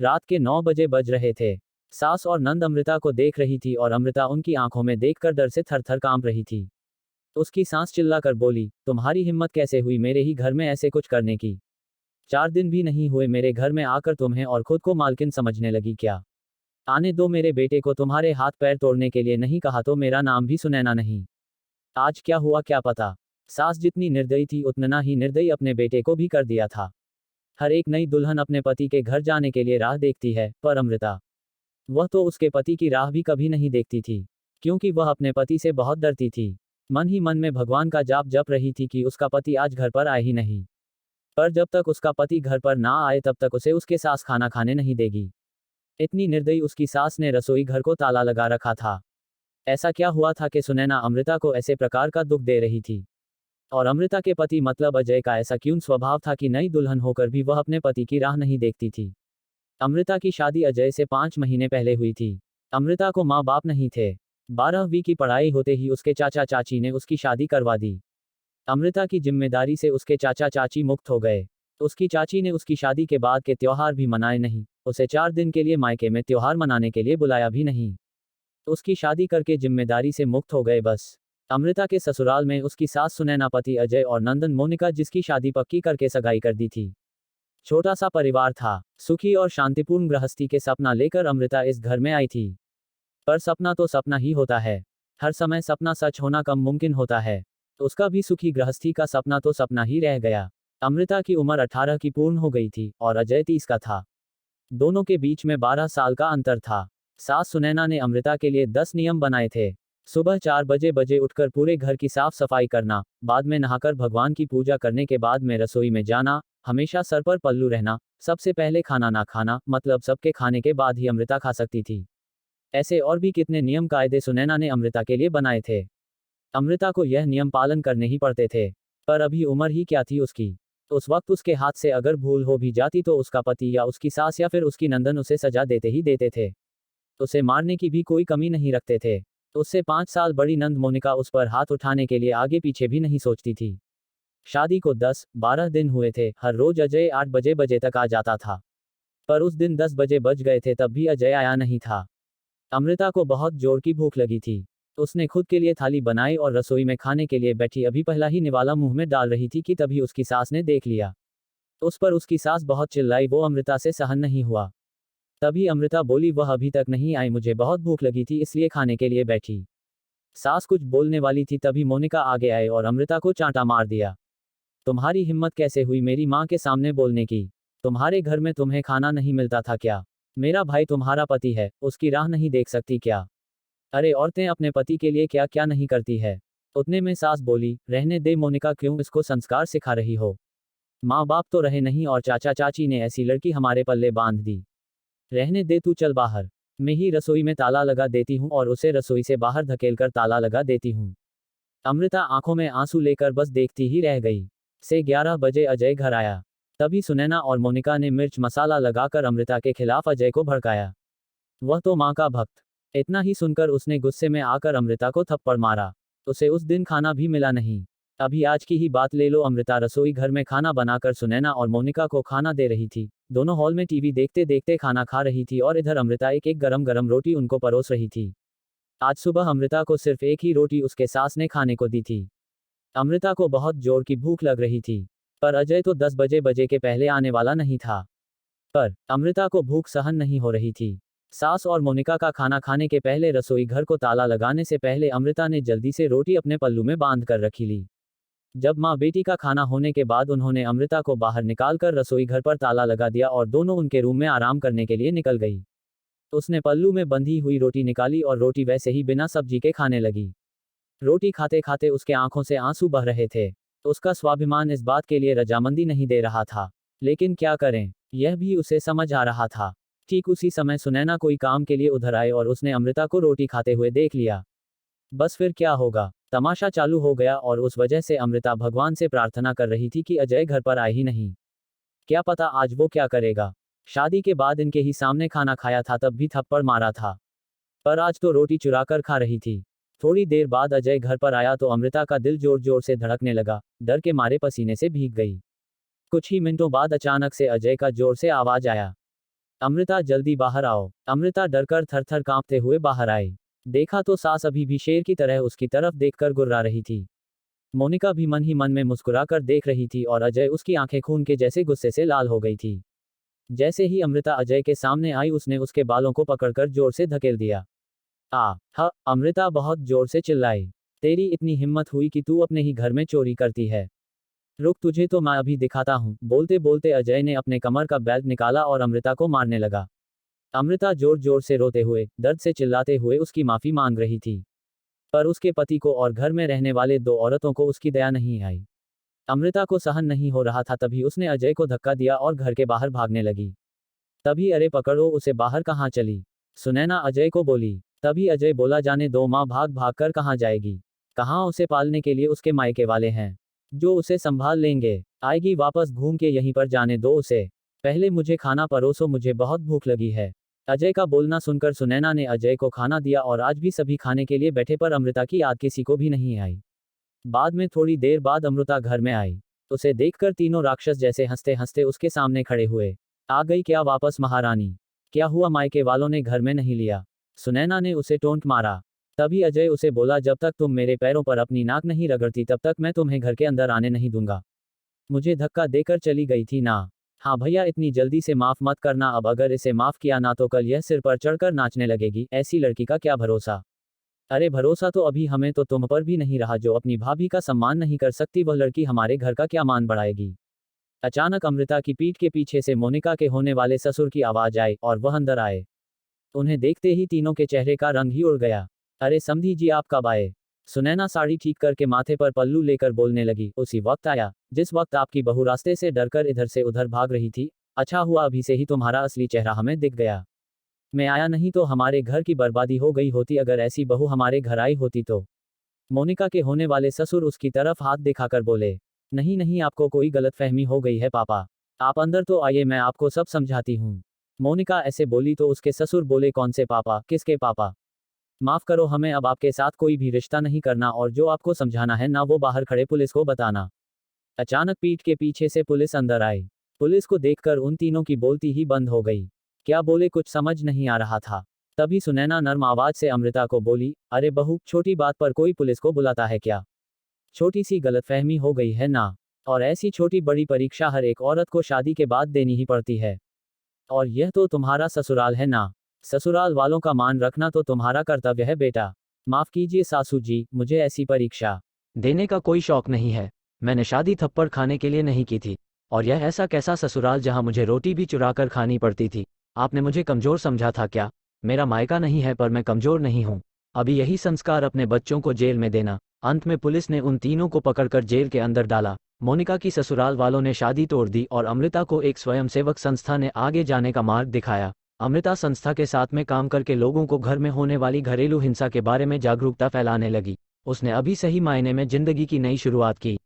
रात के 9 बजे बज रहे थे। सास और नंद अमृता को देख रही थी और अमृता उनकी आंखों में देखकर डर से थर-थर कांप रही थी। उसकी सास चिल्लाकर बोली, तुम्हारी हिम्मत कैसे हुई मेरे ही घर में ऐसे कुछ करने की? 4 दिन भी नहीं हुए मेरे घर में आकर तुम्हें और खुद को मालकिन समझने लगी क्या? आने दो मेरे बेटे को, तुम्हारे हाथ पैर तोड़ने के लिए नहीं कहा तो मेरा नाम भी सुनैना नहीं। आज क्या हुआ क्या पता। सास जितनी निर्दयी थी उतना ही निर्दयी अपने बेटे को भी कर दिया था। हर एक नई दुल्हन अपने पति के घर जाने के लिए राह देखती है, पर अमृता, वह तो उसके पति की राह भी कभी नहीं देखती थी, क्योंकि वह अपने पति से बहुत डरती थी। मन ही मन में भगवान का जाप जप रही थी कि उसका पति आज घर पर आए ही नहीं। पर जब तक उसका पति घर पर ना आए तब तक उसे उसके सास खाना खाने नहीं देगी। इतनी निर्दयी उसकी सास ने रसोई घर को ताला लगा रखा था। ऐसा क्या हुआ था कि सुनैना अमृता को ऐसे प्रकार का दुख दे रही थी? और अमृता के पति मतलब अजय का ऐसा क्यों स्वभाव था कि नई दुल्हन होकर भी वह अपने पति की राह नहीं देखती थी? अमृता की शादी अजय से 5 महीने पहले हुई थी। अमृता को माँ बाप नहीं थे। 12वीं की पढ़ाई होते ही उसके चाचा चाची ने उसकी शादी करवा दी। अमृता की जिम्मेदारी से उसके चाचा चाची मुक्त हो गए। उसकी चाची ने उसकी शादी के बाद के त्योहार भी मनाए नहीं, उसे 4 दिन के लिए मायके में त्योहार मनाने के लिए बुलाया भी नहीं। उसकी शादी करके जिम्मेदारी से मुक्त हो गए बस। अमृता के ससुराल में उसकी सास सुनैना, पति अजय और नंदन मोनिका जिसकी शादी पक्की करके सगाई कर दी थी। छोटा सा परिवार था। सुखी और शांतिपूर्ण गृहस्थी के सपना लेकर अमृता इस घर में आई थी। पर सपना तो सपना ही होता है। हर समय सपना सच होना कम मुमकिन होता है। उसका भी सुखी गृहस्थी का सपना तो सपना ही रह गया। अमृता की उम्र 18 की पूर्ण हो गई थी और अजय 30 का था। दोनों के बीच में 12 साल का अंतर था। सास सुनैना ने अमृता के लिए 10 नियम बनाए थे। सुबह 4 बजे उठकर पूरे घर की साफ सफाई करना, बाद में नहाकर भगवान की पूजा करने के बाद में रसोई में जाना, हमेशा सर पर पल्लू रहना, सबसे पहले खाना ना खाना, मतलब सबके खाने के बाद ही अमृता खा सकती थी। ऐसे और भी कितने नियम कायदे सुनैना ने अमृता के लिए बनाए थे। अमृता को यह नियम पालन करने ही पड़ते थे। पर अभी उम्र ही क्या थी उसकी। उस वक्त उसके हाथ से अगर भूल हो भी जाती तो उसका पति या उसकी सास या फिर उसकी नंदन उसे सजा देते ही देते थे। उसे मारने की भी कोई कमी नहीं रखते थे। उससे 5 साल बड़ी नंद मोनिका उस पर हाथ उठाने के लिए आगे पीछे भी नहीं सोचती थी। शादी को 10-12 दिन हुए थे। हर रोज अजय 8 बजे तक आ जाता था। पर उस दिन 10 बजे बज गए थे तब भी अजय आया नहीं था। अमृता को बहुत जोर की भूख लगी थी। उसने खुद के लिए थाली बनाई और रसोई में खाने के लिए बैठी, अभी पहला ही निवाला मुंह में डाल रही थी कि तभी उसकी सास ने देख लिया। उस पर उसकी सास बहुत चिल्लाई, वो अमृता से सहन नहीं हुआ। तभी अमृता बोली, वह अभी तक नहीं आई, मुझे बहुत भूख लगी थी इसलिए खाने के लिए बैठी। सास कुछ बोलने वाली थी तभी मोनिका आगे आए और अमृता को चांटा मार दिया। तुम्हारी हिम्मत कैसे हुई मेरी माँ के सामने बोलने की? तुम्हारे घर में तुम्हें खाना नहीं मिलता था क्या? मेरा भाई तुम्हारा पति है, उसकी राह नहीं देख सकती क्या? अरे औरतें अपने पति के लिए क्या क्या नहीं करती है। उतने में सास बोली, रहने दे मोनिका, क्यों इसको संस्कार सिखा रही हो? माँ बाप तो रहे नहीं और चाचा चाची ने ऐसी लड़की हमारे पल्ले बांध दी। रहने दे, तू चल बाहर। मैं ही रसोई में ताला लगा देती हूँ और उसे रसोई से बाहर धकेलकर ताला लगा देती हूँ। अमृता आंखों में आंसू लेकर बस देखती ही रह गई। से 11 बजे अजय घर आया। तभी सुनैना और मोनिका ने मिर्च मसाला लगाकर अमृता के खिलाफ अजय को भड़काया। वह तो माँ का भक्त। इतना ही सुनकर उसने गुस्से में आकर अमृता को थप्पड़ मारा। उसे उस दिन खाना भी मिला नहीं। अभी आज की ही बात ले लो, अमृता रसोई घर में खाना बनाकर सुनैना और मोनिका को खाना दे रही थी। दोनों हॉल में टीवी देखते देखते खाना खा रही थी और इधर अमृता एक एक गरम गरम रोटी उनको परोस रही थी। आज सुबह अमृता को सिर्फ एक ही रोटी उसके सास ने खाने को दी थी। अमृता को बहुत जोर की भूख लग रही थी। पर अजय तो 10 बजे के पहले आने वाला नहीं था। पर अमृता को भूख सहन नहीं हो रही थी। सास और मोनिका का खाना खाने के पहले रसोई घर को ताला लगाने से पहले अमृता ने जल्दी से रोटी अपने पल्लू में बांध कर रखी ली। जब माँ बेटी का खाना होने के बाद उन्होंने अमृता को बाहर निकालकर रसोई घर पर ताला लगा दिया और दोनों उनके रूम में आराम करने के लिए निकल गई। उसने पल्लू में बंधी हुई रोटी निकाली और रोटी वैसे ही बिना सब्जी के खाने लगी। रोटी खाते खाते उसके आंखों से आंसू बह रहे थे। उसका स्वाभिमान इस बात के लिए रजामंदी नहीं दे रहा था। लेकिन क्या करें, यह भी उसे समझ आ रहा था। ठीक उसी समय सुनैना कोई काम के लिए उधर आए और उसने अमृता को रोटी खाते हुए देख लिया। बस फिर क्या होगा, तमाशा चालू हो गया और उस वजह से अमृता भगवान से प्रार्थना कर रही थी कि अजय घर पर आए ही नहीं। क्या पता आज वो क्या करेगा। शादी के बाद इनके ही सामने खाना खाया था तब भी थप्पड़ मारा था, पर आज तो रोटी चुराकर खा रही थी। थोड़ी देर बाद अजय घर पर आया तो अमृता का दिल जोर जोर से धड़कने लगा, डर के मारे पसीने से भीग गई। कुछ ही मिनटों बाद अचानक से अजय का जोर से आवाज आया। अमृता जल्दी बाहर आओ। अमृता डरकर थर-थर कांपते हुए बाहर आई। देखा तो सास अभी भी शेर की तरह उसकी तरफ देखकर गुर्रा रही थी। मोनिका भी मन ही मन में मुस्कुराकर देख रही थी और अजय उसकी आंखें खून के जैसे गुस्से से लाल हो गई थी। जैसे ही अमृता अजय के सामने आई उसने उसके बालों को पकड़कर जोर से धकेल दिया। अमृता बहुत जोर से चिल्लाई। तेरी इतनी हिम्मत हुई कि तू अपने ही घर में चोरी करती है। रुक, तुझे तो मैं अभी दिखाता हूँ। बोलते बोलते अजय ने अपने कमर का बेल्ट निकाला और अमृता को मारने लगा। अमृता जोर जोर से रोते हुए, दर्द से चिल्लाते हुए उसकी माफी मांग रही थी। पर उसके पति को और घर में रहने वाले 2 औरतों को उसकी दया नहीं आई। अमृता को सहन नहीं हो रहा था, तभी उसने अजय को धक्का दिया और घर के बाहर भागने लगी। तभी अरे पकड़ो उसे, बाहर कहाँ चली? सुनैना अजय को बोली। तभी अजय बोला, जाने दो माँ, भाग भाग कर कहाँ जाएगी? कहाँ उसे पालने के लिए उसके मायके वाले हैं जो उसे संभाल लेंगे। आएगी वापस घूम के यहीं पर, जाने दो उसे। पहले मुझे खाना परोसो, मुझे बहुत भूख लगी है। अजय का बोलना सुनकर सुनैना ने अजय को खाना दिया और आज भी सभी खाने के लिए बैठे, पर अमृता की याद किसी को भी नहीं आई। बाद में थोड़ी देर बाद अमृता घर में आई। उसे देखकर तीनों राक्षस जैसे हंसते हंसते उसके सामने खड़े हुए। आ गई क्या वापस महारानी? क्या हुआ, मायके वालों ने घर में नहीं लिया? सुनैना ने उसे टोंट मारा। तभी अजय उसे बोला, जब तक तुम मेरे पैरों पर अपनी नाक नहीं रगड़ती तब तक मैं तुम्हें घर के अंदर आने नहीं दूंगा। मुझे धक्का देकर चली गई थी ना? हाँ भैया, इतनी जल्दी से माफ मत करना। अब अगर इसे माफ किया ना तो कल यह सिर पर चढ़कर नाचने लगेगी। ऐसी लड़की का क्या भरोसा? अरे भरोसा तो अभी हमें तो तुम पर भी नहीं रहा। जो अपनी भाभी का सम्मान नहीं कर सकती वह लड़की हमारे घर का क्या मान बढ़ाएगी? अचानक अमृता की पीठ के पीछे से मोनिका के होने वाले ससुर की आवाज आई और वह अंदर आए। उन्हें देखते ही तीनों के चेहरे का रंग ही उड़ गया। अरे समधी जी, आप कब आए? सुनैना साड़ी ठीक करके माथे पर पल्लू लेकर बोलने लगी। उसी वक्त आया जिस वक्त आपकी बहू रास्ते से डरकर इधर से उधर भाग रही थी। अच्छा हुआ अभी से ही तुम्हारा असली चेहरा हमें दिख गया। मैं आया, नहीं तो हमारे घर की बर्बादी हो गई होती अगर ऐसी बहू हमारे घर आई होती तो। मोनिका के होने वाले ससुर उसकी तरफ हाथ दिखाकर बोले। नहीं नहीं, आपको कोई गलतफहमी हो गई है पापा। आप अंदर तो आइए, मैं आपको सब समझाती हूँ। मोनिका ऐसे बोली तो उसके ससुर बोले, कौन से पापा? किसके पापा? माफ करो, हमें अब आपके साथ कोई भी रिश्ता नहीं करना और जो आपको समझाना है ना वो बाहर खड़े पुलिस को बताना। अचानक पीठ के पीछे से पुलिस अंदर आई। पुलिस को देखकर उन तीनों की बोलती ही बंद हो गई। क्या बोले कुछ समझ नहीं आ रहा था। तभी सुनैना नर्म आवाज से अमृता को बोली, अरे बहू, छोटी बात पर कोई पुलिस को बुलाता है क्या? छोटी सी गलतफहमी हो गई है ना? और ऐसी छोटी बड़ी परीक्षा हर एक औरत को शादी के बाद देनी ही पड़ती है। और यह तो तुम्हारा ससुराल है ना? ससुराल वालों का मान रखना तो तुम्हारा कर्तव्य है बेटा। माफ कीजिए सासू जी, मुझे ऐसी परीक्षा देने का कोई शौक नहीं है। मैंने शादी थप्पड़ खाने के लिए नहीं की थी। और यह ऐसा कैसा ससुराल जहां मुझे रोटी भी चुरा कर खानी पड़ती थी? आपने मुझे कमजोर समझा था क्या? मेरा मायका नहीं है पर मैं कमजोर नहीं हूँ। अभी यही संस्कार अपने बच्चों को जेल में देना। अंत में पुलिस ने उन तीनों को पकड़कर जेल के अंदर डाला। मोनिका की ससुराल वालों ने शादी तोड़ दी और अमृता को एक स्वयंसेवक संस्था ने आगे जाने का मार्ग दिखाया। अमृता संस्था के साथ में काम करके लोगों को घर में होने वाली घरेलू हिंसा के बारे में जागरूकता फैलाने लगी। उसने अभी सही मायने में जिंदगी की नई शुरुआत की।